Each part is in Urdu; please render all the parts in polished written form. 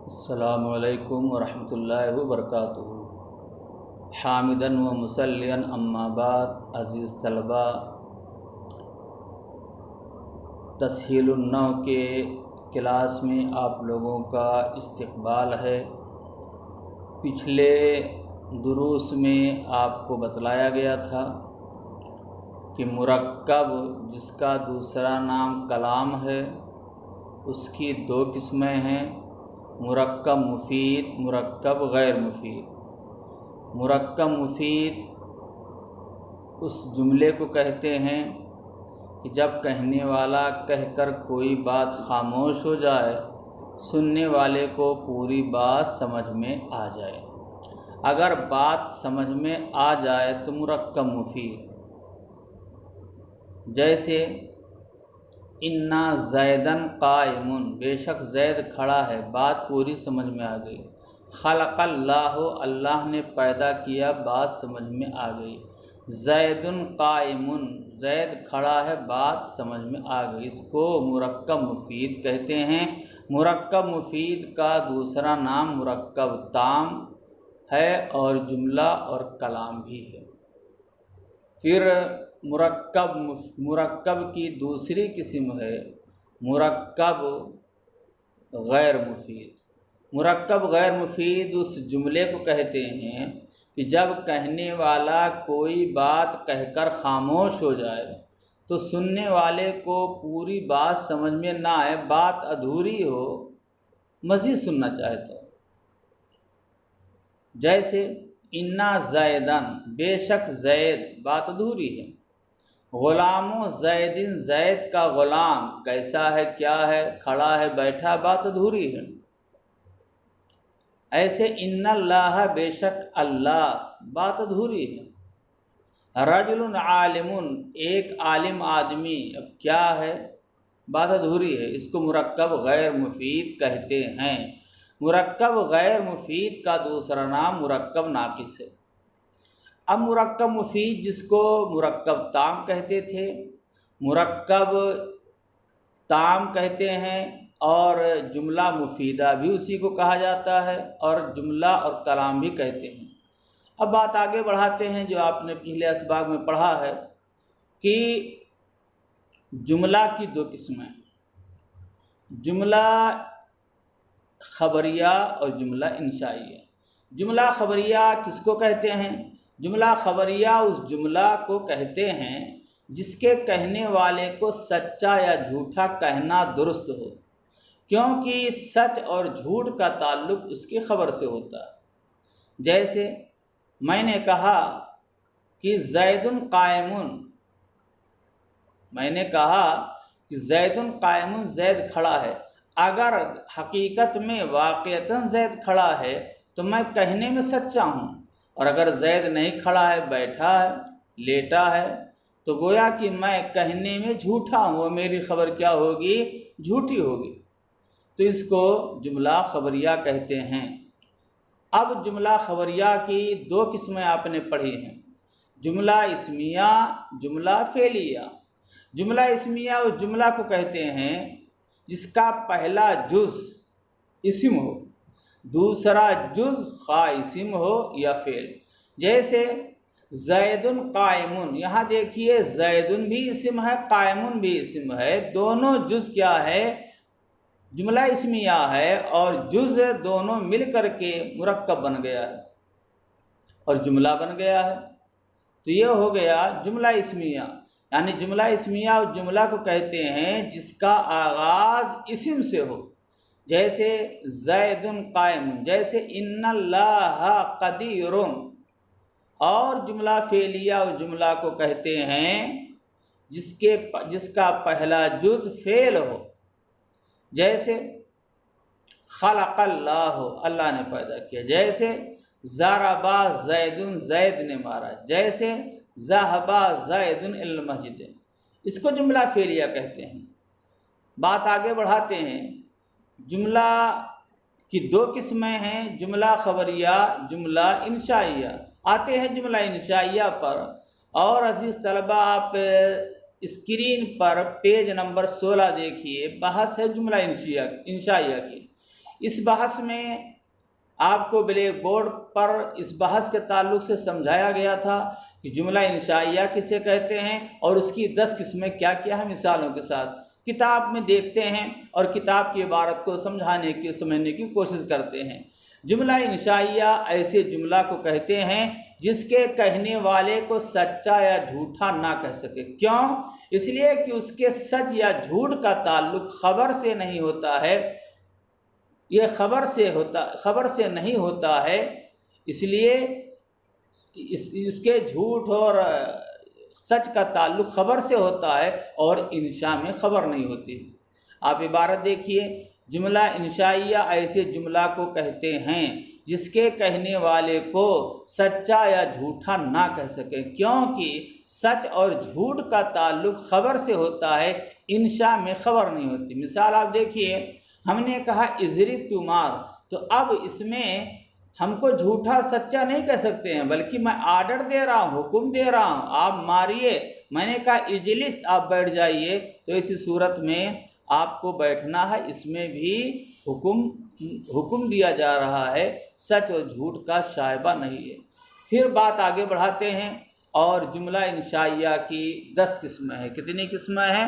السلام علیکم ورحمۃ اللہ وبرکاتہ۔ حامدن و مسلین اما بعد، عزیز طلباء، تسہیل النحو کے کلاس میں آپ لوگوں کا استقبال ہے۔ پچھلے دروس میں آپ کو بتلایا گیا تھا کہ مرکب جس کا دوسرا نام کلام ہے اس کی دو قسمیں ہیں، مرکب مفید، مرکب غیر مفید۔ مرکب مفید اس جملے کو کہتے ہیں کہ جب کہنے والا کہہ کر کوئی بات خاموش ہو جائے، سننے والے کو پوری بات سمجھ میں آ جائے۔ اگر بات سمجھ میں آ جائے تو مرکب مفید، جیسے انا زیدن قائمن، بے شک زید کھڑا ہے، بات پوری سمجھ میں آ گئی۔ خلق اللہ، اللہ نے پیدا کیا، بات سمجھ میں آ گئی۔ زیدن قائمن، زید کھڑا ہے، بات سمجھ میں آ گئی۔ اس کو مرکب مفید کہتے ہیں۔ مرکب مفید کا دوسرا نام مرکب تام ہے اور جملہ اور کلام بھی ہے۔ پھر مرکب کی دوسری قسم ہے مرکب غیر مفید۔ مرکب غیر مفید اس جملے کو کہتے ہیں کہ جب کہنے والا کوئی بات کہہ کر خاموش ہو جائے تو سننے والے کو پوری بات سمجھ میں نہ آئے، بات ادھوری ہو، مزید سننا چاہتا ہو۔ جیسے انا زیدن، بے شک زید، بات ادھوری ہے۔ غلام زیدن، زید کا غلام کیسا ہے، کیا ہے، کھڑا ہے، بیٹھا، بات ادھوری ہے۔ ایسے ان اللہ، بے شک اللہ، بات ادھوری ہے۔ رجل عالم، ایک عالم آدمی، اب کیا ہے، بات ادھوری ہے۔ اس کو مرکب غیر مفید کہتے ہیں۔ مرکب غیر مفید کا دوسرا نام مرکب ناقص ہے۔ اب مرکب مفید جس کو مرکب تام کہتے تھے، مرکب تام کہتے ہیں، اور جملہ مفیدہ بھی اسی کو کہا جاتا ہے، اور جملہ اور کلام بھی کہتے ہیں۔ اب بات آگے بڑھاتے ہیں جو آپ نے پچھلے اسباق میں پڑھا ہے کہ جملہ کی دو قسمیں، جملہ خبریہ اور جملہ انشائیہ۔ جملہ خبریہ کس کو کہتے ہیں؟ جملہ خبریہ اس جملہ کو کہتے ہیں جس کے کہنے والے کو سچا یا جھوٹا کہنا درست ہو، کیونکہ سچ اور جھوٹ کا تعلق اس کی خبر سے ہوتا ہے۔ جیسے میں نے کہا کہ زید قائمن، میں نے کہا کہ زید قائمن، زید کھڑا ہے۔ اگر حقیقت میں واقعتاً زید کھڑا ہے تو میں کہنے میں سچا ہوں، اور اگر زید نہیں کھڑا ہے، بیٹھا ہے، لیٹا ہے، تو گویا کہ میں کہنے میں جھوٹا ہوں، وہ میری خبر کیا ہوگی، جھوٹی ہوگی۔ تو اس کو جملہ خبریہ کہتے ہیں۔ اب جملہ خبریہ کی دو قسمیں آپ نے پڑھی ہیں، جملہ اسمیہ، جملہ فعلیہ۔ جملہ اسمیہ اس جملہ کو کہتے ہیں جس کا پہلا جز اسم ہو، دوسرا جز خواہ اسم ہو یا فعل۔ جیسے زید قائمن، یہاں دیکھیے زید بھی اسم ہے، قائمن بھی اسم ہے، دونوں جز کیا ہے، جملہ اسمیہ ہے، اور جز دونوں مل کر کے مرکب بن گیا ہے اور جملہ بن گیا ہے۔ تو یہ ہو گیا جملہ اسمیہ، یعنی جملہ اسمیہ اس جملہ کو کہتے ہیں جس کا آغاز اسم سے ہو، جیسے زید قائم، جیسے ان اللہ قدیر۔ اور جملہ فعلیہ اس جملہ کو کہتے ہیں جس کا پہلا جز فعل ہو، جیسے خلق اللہ، اللہ نے پیدا کیا، جیسے ضرب زید، زید نے مارا، جیسے ذهب زید الی المسجد۔ اس کو جملہ فعلیہ کہتے ہیں۔ بات آگے بڑھاتے ہیں، جملہ کی دو قسمیں ہیں، جملہ خبریہ، جملہ انشائیہ۔ آتے ہیں جملہ انشائیہ پر، اور عزیز طلبہ آپ اسکرین پر پیج نمبر 16 دیکھیے، بحث ہے جملہ انشائیہ کی۔ اس بحث میں آپ کو بلیک بورڈ پر اس بحث کے تعلق سے سمجھایا گیا تھا کہ جملہ انشائیہ کسے کہتے ہیں اور اس کی 10 قسمیں کیا کیا ہیں مثالوں کے ساتھ کتاب میں دیکھتے ہیں اور کتاب کی عبارت کو سمجھنے کی کوشش کرتے ہیں۔ جملہ انشائیہ ایسے جملہ کو کہتے ہیں جس کے کہنے والے کو سچا یا جھوٹا نہ کہہ سکے۔ کیوں؟ اس لیے کہ اس کے سچ یا جھوٹ کا تعلق خبر سے نہیں ہوتا ہے، یہ خبر سے نہیں ہوتا ہے، اس لیے اس کے جھوٹ اور سچ کا تعلق خبر سے ہوتا ہے اور انشاء میں خبر نہیں ہوتی۔ آپ عبارت دیکھیے، جملہ انشائیہ ایسے جملہ کو کہتے ہیں جس کے کہنے والے کو سچا یا جھوٹا نہ کہہ سکیں، کیونکہ سچ اور جھوٹ کا تعلق خبر سے ہوتا ہے، انشاء میں خبر نہیں ہوتی۔ مثال آپ دیکھیے، ہم نے کہا اضرب تو مار، تو اب اس میں ہم کو جھوٹا سچا نہیں کہہ سکتے ہیں، بلکہ میں آرڈر دے رہا ہوں، حکم دے رہا ہوں، آپ ماریے۔ میں نے کہا اجلس، آپ بیٹھ جائیے، تو اسی صورت میں آپ کو بیٹھنا ہے، اس میں بھی حکم دیا جا رہا ہے، سچ اور جھوٹ کا شائبہ نہیں ہے۔ پھر بات آگے بڑھاتے ہیں اور جملہ انشائیہ کی 10 قسمیں ہیں۔ کتنی قسمیں ہیں؟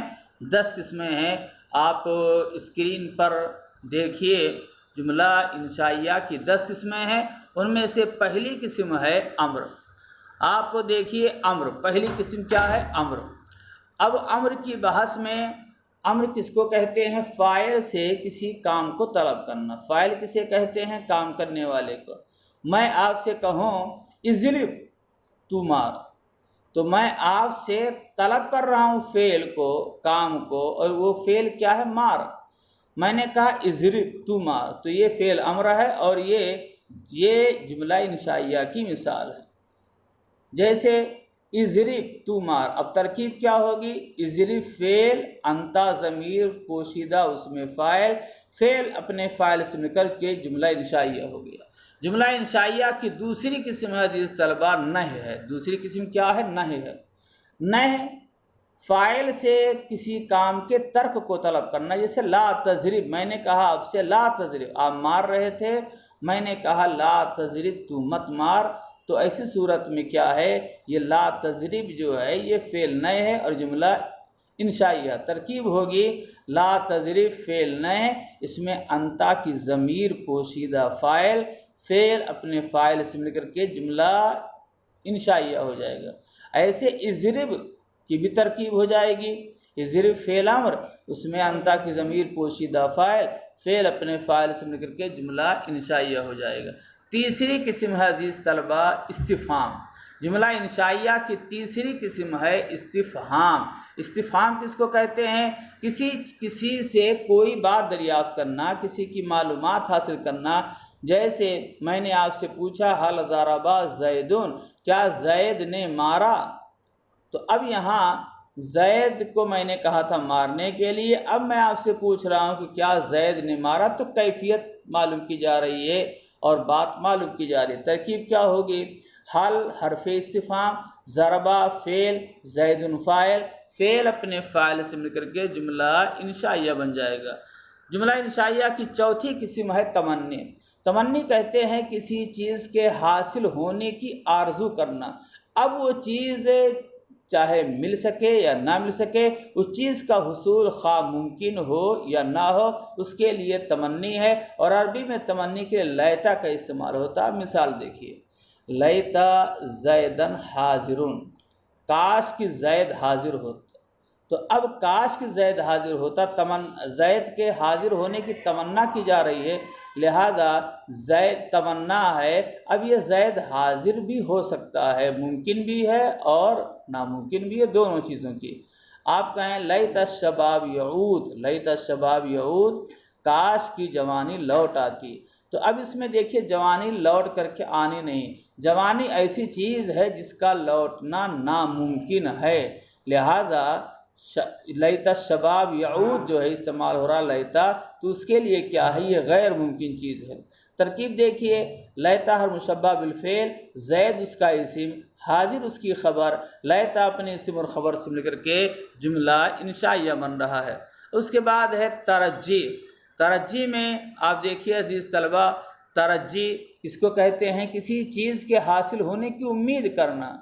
10 قسمیں ہیں۔ آپ اسکرین پر دیکھیے، جملہ انشائیہ کی 10 قسمیں ہیں، ان میں سے پہلی قسم ہے امر۔ آپ کو دیکھیے امر، پہلی قسم کیا ہے؟ امر۔ اب امر کی بحث میں امر کس کو کہتے ہیں؟ فاعل سے کسی کام کو طلب کرنا۔ فاعل کسے کہتے ہیں؟ کام کرنے والے کو۔ میں آپ سے کہوں اضرب تو مار، تو میں آپ سے طلب کر رہا ہوں فعل کو، کام کو، اور وہ فعل کیا ہے؟ مار۔ میں نے کہا اضرب تو مار، تو یہ فعل امر ہے اور یہ جملہ انشائیہ کی مثال ہے۔ جیسے اضرب تو مار، اب ترکیب کیا ہوگی؟ اضرب فعل، انتا ضمیر پوشیدہ اس میں فاعل، فعل اپنے فاعل سے نکل کے جملہ انشائیہ ہو گیا۔ جملہ انشائیہ کی دوسری قسم عزیز طلبہ نہی ہے۔ دوسری قسم کیا ہے؟ نہی ہے۔ نہی فاعل سے کسی کام کے ترک کو طلب کرنا، جیسے لا تضرب، میں نے کہا آپ سے لا تضرب، آپ مار رہے تھے، میں نے کہا لا تضرب، تو مت مار، تو ایسی صورت میں کیا ہے؟ یہ لا تضرب جو ہے یہ فعل نہی ہے اور جملہ انشائیہ۔ ترکیب ہوگی لا تضرب فعل نہی، اس میں انتا کی ضمیر پوشیدہ فاعل، فعل اپنے فاعل سے مل کر کے جملہ انشائیہ ہو جائے گا۔ ایسے اضرب کی بھی ترکیب ہو جائے گی، اضرب فعل امر، اس میں انتا کی ضمیر پوشیدہ فاعل، فعل اپنے فاعل سے مل کر کے جملہ انشائیہ ہو جائے گا۔ تیسری قسم ہے عزیز طلبہ استفہام۔ جملہ انشائیہ کی تیسری قسم ہے استفہام۔ استفہام کس کو کہتے ہیں؟ کسی سے کوئی بات دریافت کرنا، کسی کی معلومات حاصل کرنا۔ جیسے میں نے آپ سے پوچھا حل ضرب زید، کیا زید نے مارا؟ تو اب یہاں زید کو میں نے کہا تھا مارنے کے لیے، اب میں آپ سے پوچھ رہا ہوں کہ کیا زید نے مارا، تو کیفیت معلوم کی جا رہی ہے اور بات معلوم کی جا رہی ہے۔ ترکیب کیا ہوگی؟ حل حرف استفہام، ضربہ فعل، زید فاعل، فعل اپنے فاعل سے مل کر کے جملہ انشائیہ بن جائے گا۔ جملہ انشائیہ کی چوتھی قسم ہے تمنی۔ تمنی کہتے ہیں کسی چیز کے حاصل ہونے کی آرزو کرنا۔ اب وہ چیز چاہے مل سکے یا نہ مل سکے، اس چیز کا حصول خواہ ممکن ہو یا نہ ہو، اس کے لیے تمنی ہے، اور عربی میں تمنی کے لیے لیتا کا استعمال ہوتا ہے۔ مثال دیکھیے، لیتا زیدن حاضرن، کاش کہ زید حاضر ہوتا۔ تو اب کاش کہ زید حاضر ہوتا، زید کے حاضر ہونے کی تمنا کی جا رہی ہے، لہذا زید تمنا ہے۔ اب یہ زید حاضر بھی ہو سکتا ہے، ممکن بھی ہے اور ناممکن بھی ہے، دونوں چیزوں کی۔ آپ کہیں لیت الشباب یعود، لیت الشباب یعود، کاش کی جوانی لوٹ آتی۔ تو اب اس میں دیکھیے جوانی لوٹ کر کے آنی نہیں، جوانی ایسی چیز ہے جس کا لوٹنا ناممکن ہے، لہذا لیتا الشباب یعود جو ہے استعمال ہو رہا لیتا، تو اس کے لیے کیا ہے؟ یہ غیر ممکن چیز ہے۔ ترکیب دیکھیے، لیتا ہر مشبہ بالفعل، زید اس کا اسم، حاضر اس کی خبر، لیتا اپنے اسم اور خبر سے مل کر کے جملہ انشائیہ بن رہا ہے۔ اس کے بعد ہے ترجی۔ ترجی میں آپ دیکھیے عزیز طلبہ، ترجی اس کو کہتے ہیں کسی چیز کے حاصل ہونے کی امید کرنا،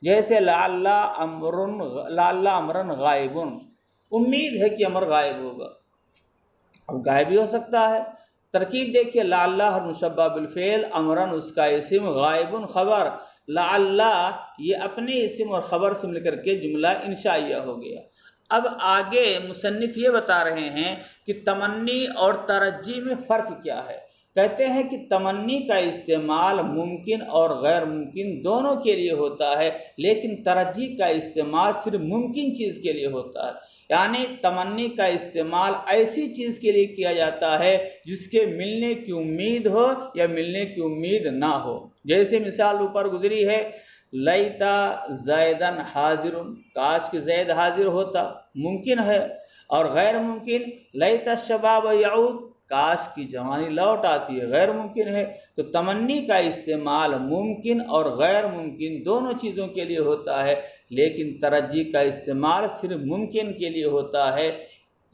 جیسے لعل امرن غائب، امید ہے کہ امر غائب ہوگا، اب غائب بھی ہو سکتا ہے۔ ترکیب دیکھیے، لعل مشبہ بالفعل، امرن اس کا اسم، غائب خبر، لعل یہ اپنے اسم اور خبر سے مل کر کے جملہ انشائیہ ہو گیا۔ اب آگے مصنف یہ بتا رہے ہیں کہ تمنی اور ترجی میں فرق کیا ہے۔ کہتے ہیں کہ تمنی کا استعمال ممکن اور غیر ممکن دونوں کے لیے ہوتا ہے، لیکن ترجی کا استعمال صرف ممکن چیز کے لیے ہوتا ہے۔ یعنی تمنی کا استعمال ایسی چیز کے لیے کیا جاتا ہے جس کے ملنے کی امید ہو یا ملنے کی امید نہ ہو۔ جیسے مثال اوپر گزری ہے، لیتا زیدن حاضر، کاش کہ زید حاضر ہوتا، ممکن ہے، اور غیر ممکن لیتا الشباب یعود، کاش کی جوانی لوٹ آتی ہے، غیر ممکن ہے۔ تو تمنی کا استعمال ممکن اور غیر ممکن دونوں چیزوں کے لیے ہوتا ہے، لیکن ترجی کا استعمال صرف ممکن کے لیے ہوتا ہے،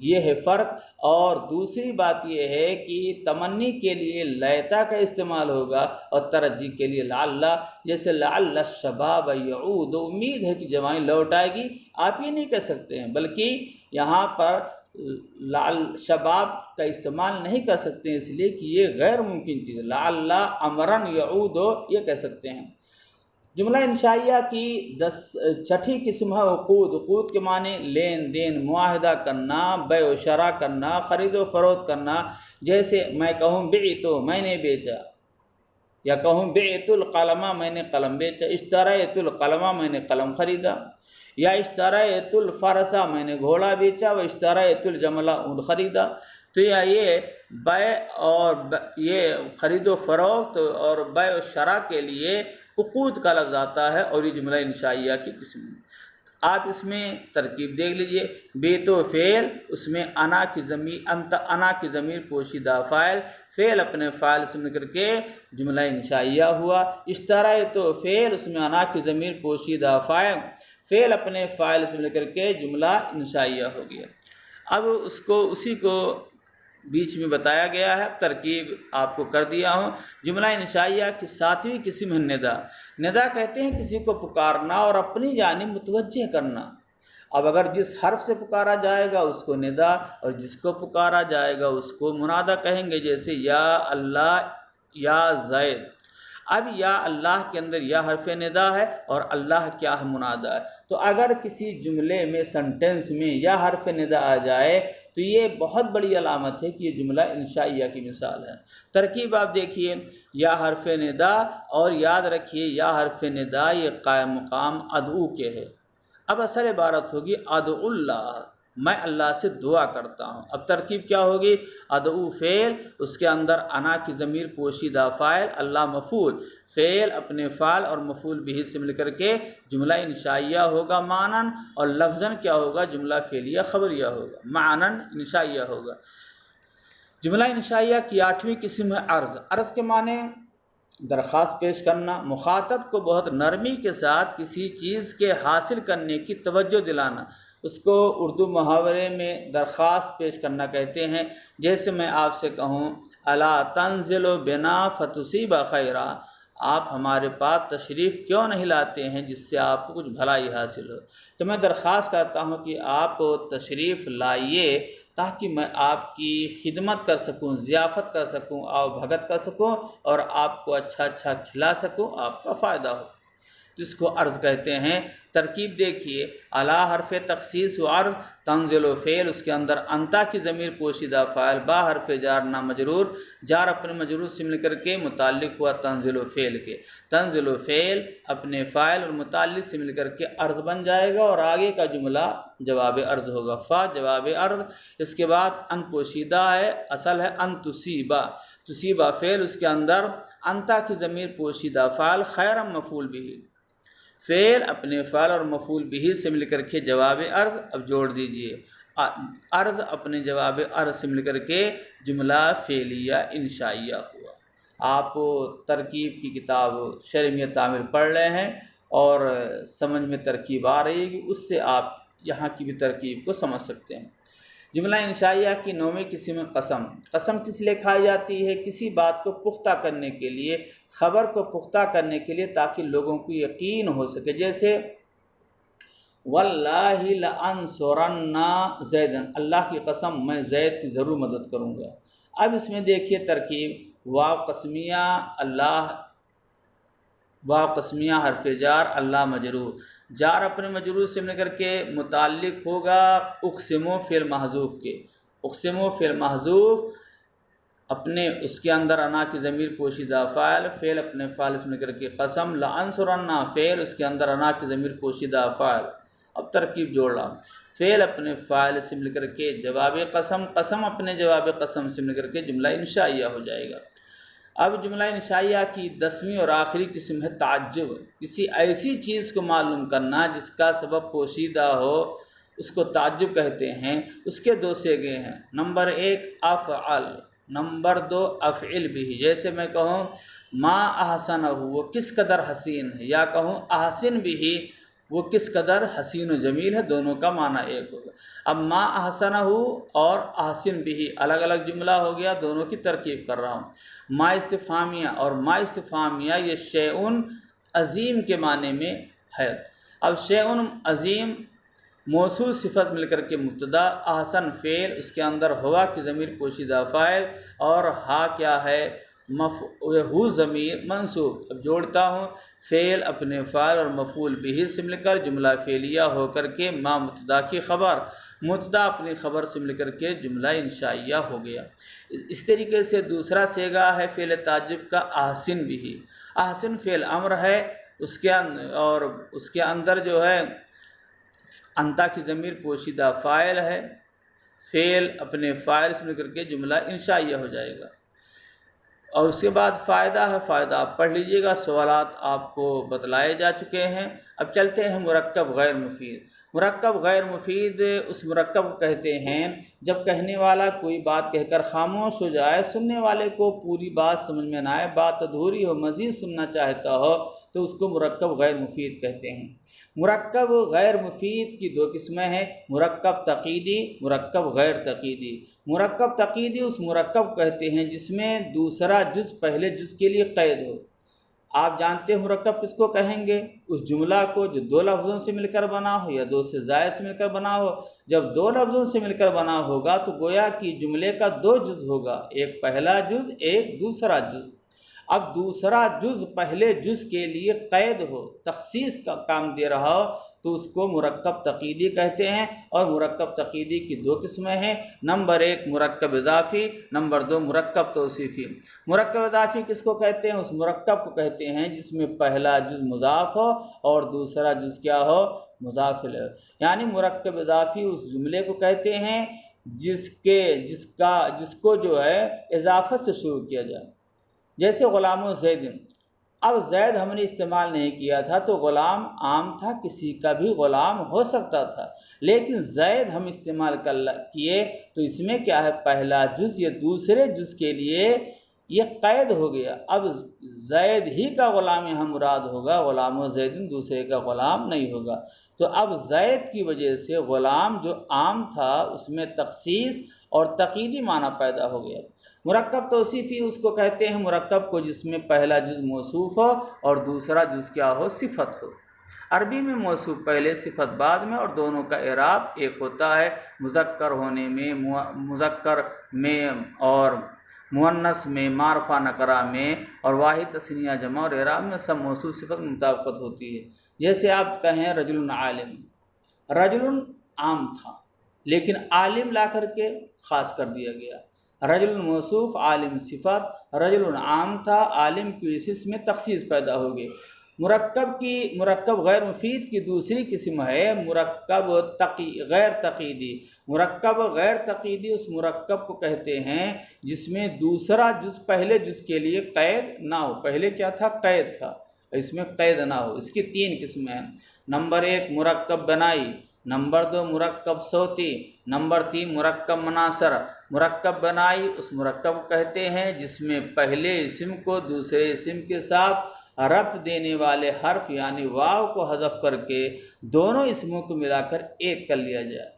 یہ ہے فرق۔ اور دوسری بات یہ ہے کہ تمنی کے لیے لیتا کا استعمال ہوگا اور ترجی کے لیے لعل، جیسے لعل الشباب یعود، امید ہے کہ جوانی لوٹ آئے گی، آپ یہ نہیں کہہ سکتے ہیں، بلکہ یہاں پر شباب کا استعمال نہیں کر سکتے ہیں اس لیے کہ یہ غیر ممکن چیز ہے، لعل امرن یعود یہ کہہ سکتے ہیں۔ جملہ انشائیہ کی چھٹی قسم ہے عقود۔ عقود کے معنی لین دین، معاہدہ کرنا، بیع و شرع کرنا، خرید و فروخت کرنا۔ جیسے میں کہوں بعتو، میں نے بیچا، یا کہوں بعت القلم، میں نے قلم بیچا، اشتریت القلم، میں نے قلم خریدا، یا اشتریت الفرس، میں نے گھوڑا بیچا، و اشتریت الجمل، اونٹ خریدا۔ تو یہ بیع اور یہ خرید و فروخت اور بیع و شرع کے لیے عقود کا لفظ آتا ہے، اور یہ جملہ انشائیہ کی قسم ہے۔ آپ اس میں ترکیب دیکھ لیجئے، بیت و فعل، اس میں انا کی ضمیر پوشیدہ فاعل، فعل اپنے فاعل سے مل کر کے جملہ انشائیہ ہوا۔ اشتریت و فعل، اس میں انا کی ضمیر پوشیدہ فاعل، فعل اپنے فاعل سے مل کر کے جملہ انشائیہ ہو گیا۔ اب اسی کو بیچ میں بتایا گیا ہے، ترکیب آپ کو کر دیا ہوں۔ جملہ انشائیہ کی ساتویں قسم ہے ندا۔ ندا کہتے ہیں کسی کو پکارنا اور اپنی جانب متوجہ کرنا۔ اب اگر جس حرف سے پکارا جائے گا اس کو ندا، اور جس کو پکارا جائے گا اس کو منادہ کہیں گے، جیسے یا اللہ، یا زید۔ اب یا اللہ کے اندر یا حرف ندا ہے اور اللہ کیا ہے؟ منادہ ہے۔ تو اگر کسی جملے میں، سنٹنس میں یا حرف ندا آ جائے تو یہ بہت بڑی علامت ہے کہ یہ جملہ انشائیہ کی مثال ہے۔ ترکیب آپ دیکھیے، یا حرف ندا، اور یاد رکھیے یا حرف ندا یہ قائم مقام ادعو کے ہے۔ اب اصل عبارت ہوگی ادعو اللہ، میں اللہ سے دعا کرتا ہوں۔ اب ترکیب کیا ہوگی؟ ادعو فعل، اس کے اندر انا کی ضمیر پوشیدہ فاعل، اللہ مفعول، فعل اپنے فاعل اور مفعول بھی سے مل کر کے جملہ انشائیہ ہوگا معنن، اور لفظاً کیا ہوگا؟ جملہ فعلیہ خبریہ ہوگا، معنن انشائیہ ہوگا۔ جملہ انشائیہ کی آٹھویں قسم ہے عرض۔ عرض کے معنی درخواست پیش کرنا، مخاطب کو بہت نرمی کے ساتھ کسی چیز کے حاصل کرنے کی توجہ دلانا، اس کو اردو محاورے میں درخواست پیش کرنا کہتے ہیں۔ جیسے میں آپ سے کہوں الا تنزل بنا فتصیب خیرا، آپ ہمارے پاس تشریف کیوں نہیں لاتے ہیں جس سے آپ کو کچھ بھلائی حاصل ہو۔ تو میں درخواست کرتا ہوں کہ آپ تشریف لائیے تاکہ میں آپ کی خدمت کر سکوں، ضیافت کر سکوں، آؤ بھگت کر سکوں، اور آپ کو اچھا اچھا کھلا سکوں، آپ کا فائدہ ہو، جس کو عرض کہتے ہیں۔ ترکیب دیکھیے، الا حرف تخصیص و عرض، تنزل و فعل، اس کے اندر انتا کی ضمیر پوشیدہ فاعل، با حرف جار نہ مجرور، جار اپنے مجرور سے مل کر کے متعلق ہوا تنزل و فعل کے، تنزل و فعل اپنے فاعل اور متعلق سے مل کر کے عرض بن جائے گا، اور آگے کا جملہ جواب عرض ہوگا، فا جواب عرض۔ اس کے بعد ان پوشیدہ ہے، اصل ہے ان تصیبہ، تصیبہ فعل، اس کے اندر انتا کی ضمیر پوشیدہ فاعل، خیرم مفعول بھی، فعل اپنے فعل اور مفعول بھی سے مل کر کے جواب عرض۔ اب جوڑ دیجئے، عرض اپنے جواب عرض سے مل کر کے جملہ فعلیہ انشائیہ ہوا۔ آپ ترکیب کی کتاب شرح تعمیر پڑھ رہے ہیں اور سمجھ میں ترکیب آ رہی ہے، اس سے آپ یہاں کی بھی ترکیب کو سمجھ سکتے ہیں۔ جملہ انشائیہ کی نویں قسم قسم۔ قسم کس لیے کھائی جاتی ہے؟ کسی بات کو پختہ کرنے کے لیے، خبر کو پختہ کرنے کے لیے، تاکہ لوگوں کو یقین ہو سکے۔ جیسے واللہ لانصرن زیدن، اللہ کی قسم میں زید کی ضرور مدد کروں گا۔ اب اس میں دیکھیے ترکیب، واو قسمیہ، اللہ واو قسمیہ حرف جار، اللہ مجرور، جار اپنے مجرور سے مل کر کے متعلق ہوگا اقسمو فعل محذوف کے۔ اقسمو فعل محذوف اپنے اس کے اندر انا کی ضمیر پوشیدہ فاعل، فعل اپنے فاعل سے مل کر کے قسم، لانصرن فعل اس کے اندر انا کی ضمیر پوشیدہ فاعل۔ اب ترکیب جوڑ رہا ہوں، فعل اپنے فاعل سے مل کر کے جواب قسم، قسم اپنے جواب قسم سے مل کر کے جملہ انشائیہ ہو جائے گا۔ اب جملہ انشائیہ کی 10ویں اور آخری قسم ہے تعجب، کسی ایسی چیز کو معلوم کرنا جس کا سبب پوشیدہ ہو، اس کو تعجب کہتے ہیں۔ اس کے دو صیغے ہیں، نمبر 1 افعل، نمبر 2 افعل بھی۔ جیسے میں کہوں ما احسنہ، وہ کس قدر حسین ہے، یا کہوں احسن بھی، وہ کس قدر حسین و جمیل ہے، دونوں کا معنی ایک ہوگا۔ اب ما احسنہ اور احسن بھی الگ الگ جملہ ہو گیا، دونوں کی ترکیب کر رہا ہوں۔ ما استفہامیہ اور ما استفہامیہ یہ شیئن عظیم کے معنی میں ہے۔ اب شیئن عظیم موصول صفت مل کر کے مبتدا، احسن فعل، اس کے اندر ہوا کی ضمیر پوشیدہ فاعل، اور ہا کیا ہے، ہو ضمیر منصوب۔ اب جوڑتا ہوں، فعل اپنے فاعل اور مفعول بھی سے مل کر جملہ فعلیہ ہو کر کے ما مبتدا کی خبر، مبتدا اپنی خبر سے مل کر کے جملہ انشائیہ ہو گیا۔ اس طریقے سے دوسرا صیغہ ہے فعل تعجب کا احسن بھی۔ احسن فعل امر ہے، اس کے اندر جو ہے انتا کی ضمیر پوشیدہ فاعل ہے، فعل اپنے فاعل سے مل کر کے جملہ انشائیہ ہو جائے گا۔ اور اس کے بعد فائدہ ہے، فائدہ آپ پڑھ لیجئے گا، سوالات آپ کو بتلائے جا چکے ہیں۔ اب چلتے ہیں مرکب غیر مفید۔ مرکب غیر مفید اس مرکب کو کہتے ہیں جب کہنے والا کوئی بات کہہ کر خاموش ہو جائے، سننے والے کو پوری بات سمجھ میں نہ آئے، بات ادھوری ہو، مزید سننا چاہتا ہو، تو اس کو مرکب غیر مفید کہتے ہیں۔ مرکب غیر مفید کی دو قسمیں ہیں، مرکب تقییدی، مرکب غیر تقییدی۔ مرکب تقییدی اس مرکب کہتے ہیں جس میں دوسرا جز پہلے جز کے لیے قید ہو۔ آپ جانتے ہیں مرکب کس کو کہیں گے؟ اس جملہ کو جو دو لفظوں سے مل کر بنا ہو یا دو سے زائد سے مل کر بنا ہو۔ جب دو لفظوں سے مل کر بنا ہوگا تو گویا کہ جملے کا دو جز ہوگا، ایک پہلا جز، ایک دوسرا جز۔ اب دوسرا جز پہلے جز کے لیے قید ہو، تخصیص کا کام دے رہا ہو، تو اس کو مرکب تقییدی کہتے ہیں۔ اور مرکب تقییدی کی دو قسمیں ہیں، نمبر 1 مرکب اضافی، نمبر 2 مرکب توصیفی۔ مرکب اضافی کس کو کہتے ہیں؟ اس مرکب کو کہتے ہیں جس میں پہلا جز مضاف ہو اور دوسرا جز کیا ہو، مضاف الیہ۔ یعنی مرکب اضافی اس جملے کو کہتے ہیں جس کو جو ہے اضافت سے شروع کیا جائے۔ جیسے غلام و زید، اب زید ہم نے استعمال نہیں کیا تھا تو غلام عام تھا، کسی کا بھی غلام ہو سکتا تھا، لیکن زید ہم استعمال کیے تو اس میں کیا ہے، پہلا جز یہ دوسرے جز کے لیے یہ قید ہو گیا۔ اب زید ہی کا غلام یہاں مراد ہوگا، غلام و زید دوسرے کا غلام نہیں ہوگا۔ تو اب زید کی وجہ سے غلام جو عام تھا اس میں تخصیص اور تقییدی معنی پیدا ہو گیا۔ مرکب توصیفی اس کو کہتے ہیں مرکب کو جس میں پہلا جز موصوف ہو اور دوسرا جز کیا ہو، صفت ہو۔ عربی میں موصوف پہلے صفت بعد میں، اور دونوں کا اعراب ایک ہوتا ہے، مذکر ہونے میں، مذکر میں اور مؤنث میں، معرفہ نکرہ میں، اور واحد تثنیہ جمع اور اعراب میں سب موصوف صفت میں مطابقت ہوتی ہے۔ جیسے آپ کہیں رجل عالم، رجل عام تھا لیکن عالم لا کر کے خاص کر دیا گیا۔ رجل موصوف، عالم صفت، رجل عام تھا، عالم کی وجہ سے اس میں تخصیص پیدا ہوگی۔ مرکب غیر مفید کی دوسری قسم ہے مرکب غیر تقییدی۔ مرکب غیر تقییدی اس مرکب کو کہتے ہیں جس میں دوسرا جز پہلے جز کے لیے قید نہ ہو۔ پہلے کیا تھا، قید تھا، اس میں قید نہ ہو۔ اس کی 3 قسمیں ہیں، نمبر 1 مرکب بنائی، نمبر 2 مرکب صوتی، نمبر 3 مرکب مناصر۔ مرکب بنائی اس مرکب کو کہتے ہیں جس میں پہلے اسم کو دوسرے اسم کے ساتھ ربط دینے والے حرف یعنی واو کو حذف کر کے دونوں اسموں کو ملا کر ایک کر لیا جائے۔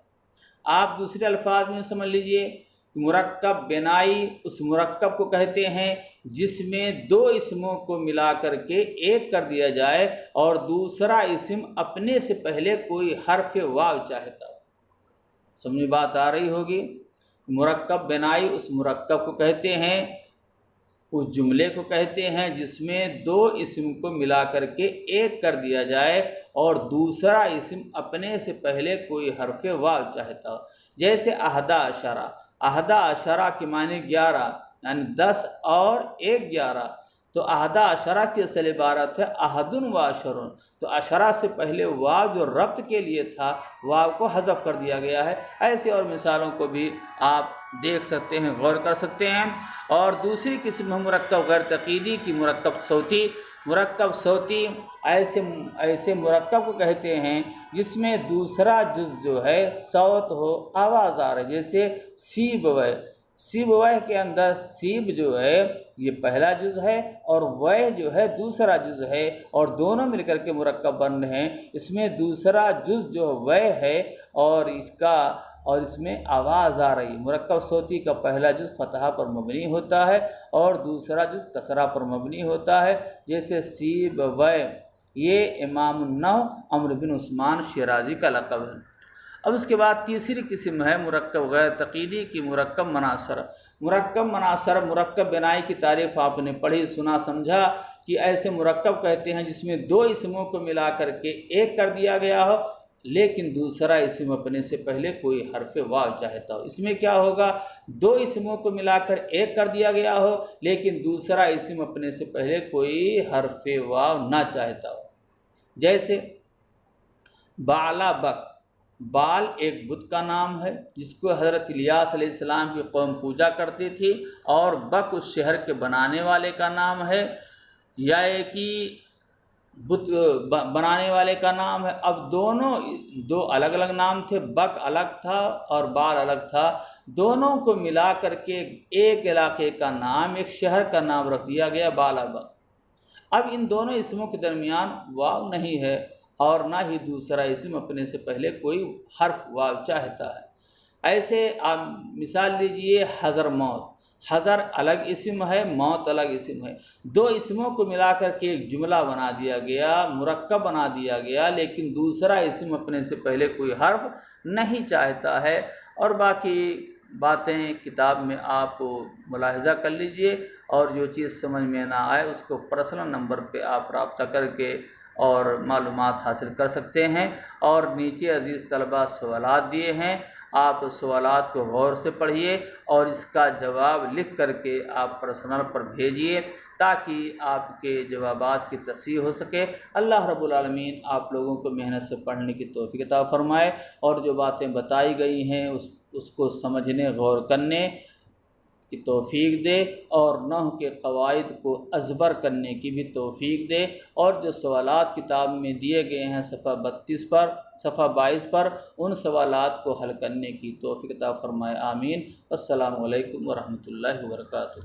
آپ دوسرے الفاظ میں سمجھ لیجئے مرکب بنائی اس مرکب کو کہتے ہیں جس میں دو اسموں کو ملا کر کے ایک کر دیا جائے اور دوسرا اسم اپنے سے پہلے کوئی حرف واو چاہتا ہو۔ سمجھ بات آ رہی ہوگی؟ مرکب بنائی اس مرکب کو کہتے ہیں، اس جملے کو کہتے ہیں جس میں دو اسم کو ملا کر کے ایک کر دیا جائے اور دوسرا اسم اپنے سے پہلے کوئی حرف واو چاہتا ہو۔ جیسے احدی عشرہ، احدی عشرہ کے معنی 11، یعنی 10 اور 1 11، تو احدی عشرہ کی اصل عبارت ہے احد و عشرون، تو عشرہ سے پہلے واو جو ربط کے لیے تھا واو کو حذف کر دیا گیا ہے۔ ایسے اور مثالوں کو بھی آپ دیکھ سکتے ہیں، غور کر سکتے ہیں۔ اور دوسری قسم ہے مرکب غیر تقییدی کی مرکب صوتی۔ مرکب صوتی ایسے مرکب کو کہتے ہیں جس میں دوسرا جز جو ہے صوت ہو، آواز آ رہی، جیسے سیب وے، سیب وے کے اندر سیب جو ہے یہ پہلا جز ہے اور وے جو ہے دوسرا جز ہے، اور دونوں مل کر کے مرکب بن رہے ہیں۔ اس میں دوسرا جز جو وے ہے اور اس میں آواز آ رہی۔ مرکب صوتی کا پہلا جز فتحہ پر مبنی ہوتا ہے اور دوسرا جز کسرہ پر مبنی ہوتا ہے، جیسے سیب وے۔ یہ امام النحو عمرو بن عثمان شیرازی کا لقب ہے۔ اب اس کے بعد تیسری قسم ہے مرکب غیر تقییدی کی مرکب مناصر۔ مرکب مناصر، مرکب بنائی کی تعریف آپ نے پڑھی، سنا، سمجھا کہ ایسے مرکب کہتے ہیں جس میں دو اسموں کو ملا کر کے ایک کر دیا گیا ہو لیکن دوسرا اسم اپنے سے پہلے کوئی حرف واو چاہتا ہو۔ اس میں کیا ہوگا؟ دو اسموں کو ملا کر ایک کر دیا گیا ہو لیکن دوسرا اسم اپنے سے پہلے کوئی حرف واو نہ چاہتا ہو۔ جیسے بالا بک، بال ایک بت کا نام ہے جس کو حضرت الیاس علیہ السلام کی قوم پوجا کرتی تھی، اور بک اس شہر کے بنانے والے کا نام ہے، یا ایک ہی بت بنانے والے کا نام ہے۔ اب دونوں دو الگ الگ نام تھے، بک الگ تھا اور بال الگ تھا، دونوں کو ملا کر کے ایک علاقے کا نام، ایک شہر کا نام رکھ دیا گیا بالا بک۔ اب ان دونوں اسموں کے درمیان واو نہیں ہے اور نہ ہی دوسرا اسم اپنے سے پہلے کوئی حرف واو چاہتا ہے۔ ایسے آپ مثال لیجئے حضر موت، حضر الگ اسم ہے، موت الگ اسم ہے، دو اسموں کو ملا کر کے ایک جملہ بنا دیا گیا، مرکب بنا دیا گیا، لیکن دوسرا اسم اپنے سے پہلے کوئی حرف نہیں چاہتا ہے۔ اور باقی باتیں کتاب میں آپ ملاحظہ کر لیجئے، اور جو چیز سمجھ میں نہ آئے اس کو پرسنل نمبر پہ آپ رابطہ کر کے اور معلومات حاصل کر سکتے ہیں۔ اور نیچے عزیز طلباء سوالات دیے ہیں، آپ سوالات کو غور سے پڑھیے اور اس کا جواب لکھ کر کے آپ پرسنل پر بھیجیے تاکہ آپ کے جوابات کی تصحیح ہو سکے۔ اللہ رب العالمین آپ لوگوں کو محنت سے پڑھنے کی توفیق عطا فرمائے، اور جو باتیں بتائی گئی ہیں اس کو سمجھنے، غور کرنے کی توفیق دے، اور نحو کے قواعد کو ازبر کرنے کی بھی توفیق دے۔ اور جو سوالات کتاب میں دیے گئے ہیں صفحہ 22 پر ان سوالات کو حل کرنے کی توفیق عطا فرمائے، آمین۔ السلام علیکم ورحمۃ اللہ وبرکاتہ۔